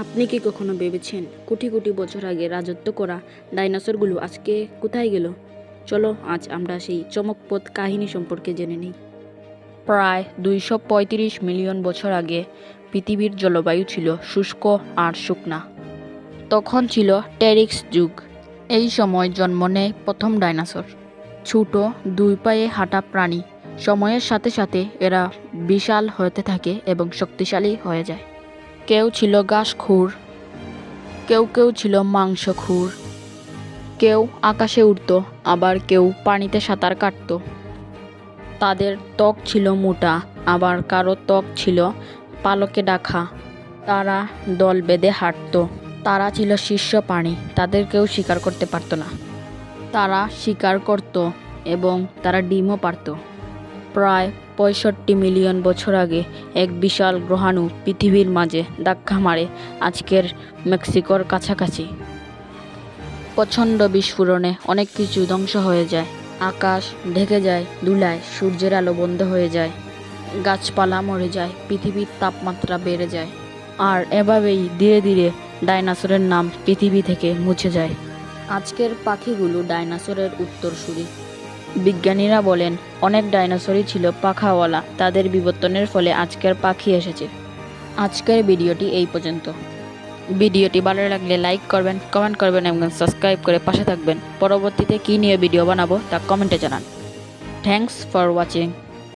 আপনি কি কখনো ভেবেছেন কোটি কোটি বছর আগে রাজত্ব করা ডাইনোসরগুলো আজকে কোথায় গেল? চলো আজ আমরা সেই চমকপ্রদ কাহিনী সম্পর্কে জেনে নিই। প্রায় 235 মিলিয়ন বছর আগে পৃথিবীর জলবায়ু ছিল শুষ্ক আর শুকনা। তখন ছিল টেরিক্স যুগ। এই সময় জন্ম নেয় প্রথম ডাইনোসর, ছোট দুই পায়ে হাঁটা প্রাণী। সময়ের সাথে সাথে এরা বিশাল হতে থাকে এবং শক্তিশালী হয়ে যায়। কেউ ছিল ঘাসখোর, কেউ কেউ ছিল মাংসখোর, কেউ আকাশে উড়ত, আবার কেউ পানিতে সাঁতার কাটত। তাদের ত্বক ছিল মোটা, আবার কারো ত্বক ছিল পালকে ঢাকা। তারা দল বেঁধে হাঁটত। তারা ছিল শীর্ষ প্রাণী, তাদের কেউ শিকার করতে পারত না। তারা শিকার করত এবং তারা ডিমও পারত। প্রায় 65 মিলিয়ন বছর আগে এক বিশাল গ্রহাণু পৃথিবীর মাঝে ধাক্কা মারে আজকের মেক্সিকোর কাছাকাছি। প্রচণ্ড বিস্ফোরণে অনেক কিছু ধ্বংস হয়ে যায়। আকাশ ঢেকে যায় ধুলায়, সূর্যের আলো বন্ধ হয়ে যায়, গাছপালা মরে যায়, পৃথিবীর তাপমাত্রা বেড়ে যায়। আর এভাবেই ধীরে ধীরে ডাইনোসরের নাম পৃথিবী থেকে মুছে যায়। আজকের পাখিগুলো ডাইনোসরের উত্তরসূরি। বিজ্ঞানীরা বলেন অনেক ডাইনোসরই ছিল পাখাওয়ালা, তাদের বিবর্তনের ফলে আজকের পাখি এসেছে। আজকের ভিডিওটি এই পর্যন্ত। ভিডিওটি ভালো লাগলে লাইক করবেন, কমেন্ট করবেন এবং সাবস্ক্রাইব করে পাশে থাকবেন। পরবর্তীতে কী নিয়ে ভিডিও বানাবো তা কমেন্টে জানান। Thanks for watching.